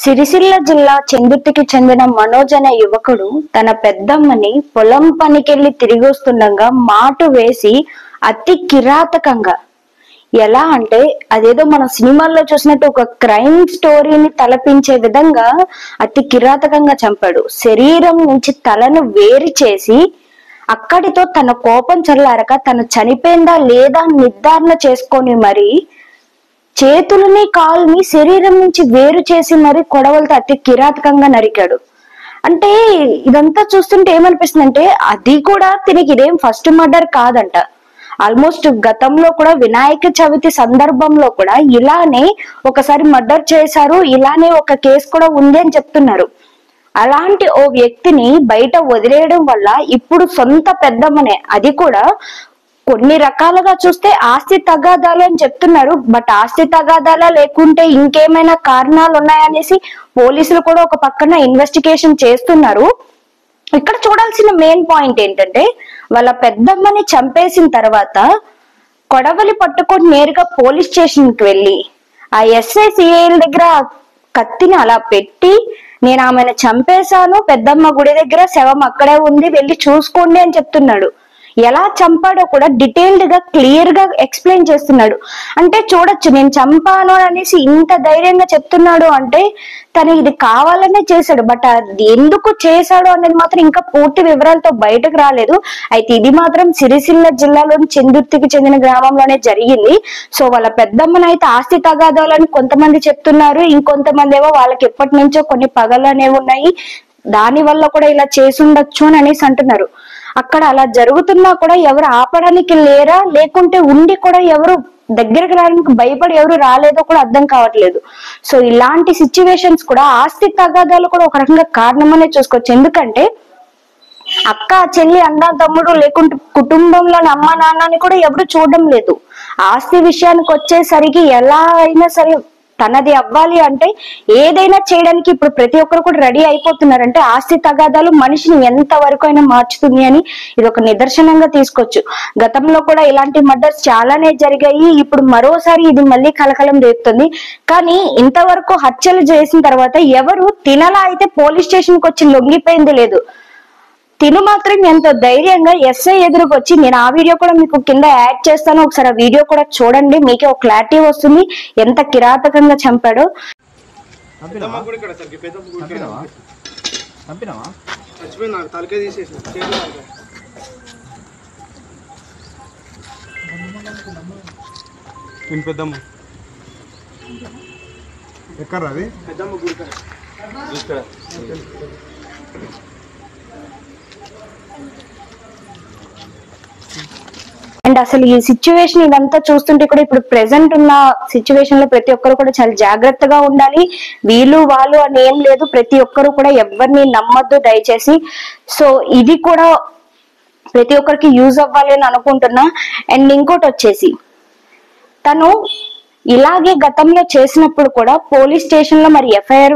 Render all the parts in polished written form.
సిరిసిల్ల జిల్లా చెందుర్తికి చెందిన మనోజ్ అనే యువకుడు తన పెద్దమ్మని పొలం పనికెళ్లి తిరిగి వస్తుండగా మాటు వేసి అతి కిరాతకంగా, ఎలా అంటే అదేదో మన సినిమాల్లో చూసినట్టు ఒక క్రైమ్ స్టోరీని తలపించే విధంగా అతి కిరాతకంగా చంపాడు. శరీరం నుంచి తలను వేరు చేసి అక్కడితో తన కోపం చల్లారక తను చనిపోయిందా లేదా నిర్ధారణ చేసుకొని మరి చేతులని కాల్ని శరీరం నుంచి వేరు చేసి మరి కొడవలతో అతి కిరాతకంగా నరికాడు. అంటే ఇదంతా చూస్తుంటే ఏమనిపిస్తుంది అంటే అది కూడా తినకి ఇదేం ఫస్ట్ మర్డర్ కాదంట. ఆల్మోస్ట్ గతంలో కూడా వినాయక చవితి సందర్భంలో కూడా ఇలానే ఒకసారి మర్డర్ చేశారు, ఇలానే ఒక కేసు కూడా ఉంది అని చెప్తున్నారు. అలాంటి ఓ వ్యక్తిని బయట వదిలేయడం వల్ల ఇప్పుడు సొంత పెద్దమ్మనే, అది కూడా కొన్ని రకాలుగా చూస్తే ఆస్తి తగాదాలు అని చెప్తున్నారు. బట్ ఆస్తి తగాదాలా లేకుంటే ఇంకేమైనా కారణాలు ఉన్నాయనేసి పోలీసులు కూడా ఒక పక్కన ఇన్వెస్టిగేషన్ చేస్తున్నారు. ఇక్కడ చూడాల్సిన మెయిన్ పాయింట్ ఏంటంటే వాళ్ళ పెద్దమ్మని చంపేసిన తర్వాత కొడవలి పట్టుకొని నేరుగా పోలీస్ స్టేషన్ కి వెళ్ళి ఆ ఎస్ఐ సిఐల దగ్గర కత్తిని అలా పెట్టి నేను ఆమెను చంపేశాను, పెద్దమ్మ గుడి దగ్గర శవం అక్కడే ఉంది, వెళ్ళి చూసుకోండి అని చెప్తున్నాడు. ఎలా చంపాడో కూడా డీటెయిల్డ్ గా క్లియర్ గా ఎక్స్ప్లెయిన్ చేస్తున్నాడు. అంటే చూడొచ్చు, నేను చంపాను అనేసి ఇంత ధైర్యంగా చెప్తున్నాడు అంటే తను ఇది కావాలనే చేశాడు. బట్ అది ఎందుకు చేశాడు అనేది మాత్రం ఇంకా పూర్తి వివరాలతో బయటకు రాలేదు. అయితే ఇది మాత్రం సిరిసిల్ల జిల్లాలోని చెందుర్తికి చెందిన గ్రామంలోనే జరిగింది. సో వాళ్ళ పెద్దమ్మనైతే ఆస్తి తగాదాలని కొంతమంది చెప్తున్నారు, ఇంకొంతమంది ఏమో వాళ్ళకి ఎప్పటి నుంచో కొన్ని పగలు అనేవి ఉన్నాయి, దాని వల్ల కూడా ఇలా చేసుండొచ్చు అని అనేసి అంటున్నారు. అక్కడ అలా జరుగుతున్నా కూడా ఎవరు ఆపడానికి లేరా, లేకుంటే ఉండి కూడా ఎవరు దగ్గరకు రావడానికి భయపడి ఎవరు రాలేదో కూడా అర్థం కావట్లేదు. సో ఇలాంటి సిచ్యువేషన్స్ కూడా ఆస్తి తగాదాలు కూడా ఒక రకంగా కారణమనే చూసుకోవచ్చు. ఎందుకంటే అక్క చెల్లి అన్న తమ్ముడు లేకుంటే కుటుంబంలోని అమ్మ నాన్నని కూడా ఎవరు చూడడం లేదు. ఆస్తి విషయానికి వచ్చేసరికి ఎలా అయినా సరే తనది అవ్వాలి అంటే ఏదైనా చేయడానికి ఇప్పుడు ప్రతి ఒక్కరు కూడా రెడీ అయిపోతున్నారు. అంటే ఆస్తి తగాదాలు మనిషిని ఎంత వరకు అయినా మార్చుతుంది అని ఇది ఒక నిదర్శనంగా తీసుకోవచ్చు. గతంలో కూడా ఇలాంటి మర్డర్స్ చాలానే జరిగాయి. ఇప్పుడు మరోసారి ఇది మళ్ళీ కలకలం రేపుతుంది. కానీ ఇంతవరకు హత్యలు చేసిన తర్వాత ఎవరు తినలా అయితే పోలీస్ స్టేషన్ కి వచ్చి లొంగిపోయింది లేదు. తిను మాత్రం ఎంతో ధైర్యంగా ఎస్ఐ ఎదురుకు వచ్చి, నేను ఆ వీడియో కూడా మీకు కింద యాడ్ చేస్తాను, ఒకసారి ఆ వీడియో కూడా చూడండి, మీకే ఒక క్లారిటీ వస్తుంది ఎంత కిరాతకంగా చంపాడో. అండ్ అసలు ఈ సిచ్యువేషన్ ఇదంతా చూస్తుంటే కూడా ఇప్పుడు ప్రెసెంట్ ఉన్న సిచ్యువేషన్ లో ప్రతి ఒక్కరు కూడా చాలా జాగ్రత్తగా ఉండాలి. వీళ్ళు వాళ్ళు అని ఏం లేదు, ప్రతి ఒక్కరు కూడా ఎవరిని నమ్మొద్దు దయచేసి. సో ఇది కూడా ప్రతి ఒక్కరికి యూజ్ అవ్వాలి అని అనుకుంటున్నా. అండ్ ఇంకోటి వచ్చేసి తను ఇలాగే గతంలో చేసినప్పుడు కూడా పోలీస్ స్టేషన్ లో మరి ఎఫ్ఐఆర్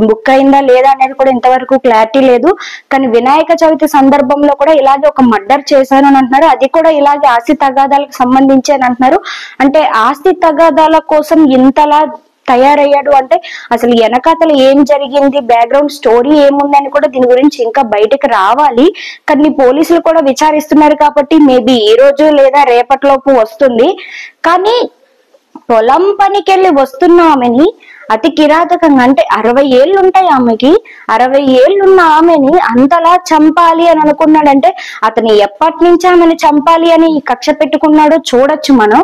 బుక్ అయిందా లేదా అనేది కూడా ఇంతవరకు క్లారిటీ లేదు. కానీ వినాయక చవితి సందర్భంలో కూడా ఇలాగే ఒక మర్డర్ చేశాను అని అంటున్నారు. అది కూడా ఇలాగే ఆస్తి తగాదాలకు సంబంధించి అని అంటున్నారు. అంటే ఆస్తి తగాదాల కోసం ఇంతలా తయారయ్యాడు అంటే అసలు వెనకాతలు ఏం జరిగింది, బ్యాక్గ్రౌండ్ స్టోరీ ఏముంది అని కూడా దీని గురించి ఇంకా బయటకు రావాలి. కానీ పోలీసులు కూడా విచారిస్తున్నారు కాబట్టి మేబీ ఈ రోజు లేదా రేపటిలోపు వస్తుంది. కానీ పొలం పనికెళ్ళి వస్తున్న ఆమెని అతి కిరాతకంగా, అంటే 60 ఏళ్ళు ఉంటాయి ఆమెకి, 60 ఏళ్ళున్న ఆమెని అంతలా చంపాలి అని అనుకున్నాడంటే అతను ఎప్పటి నుంచి ఆమెను చంపాలి అని కక్ష పెట్టుకున్నాడో చూడొచ్చు మనం.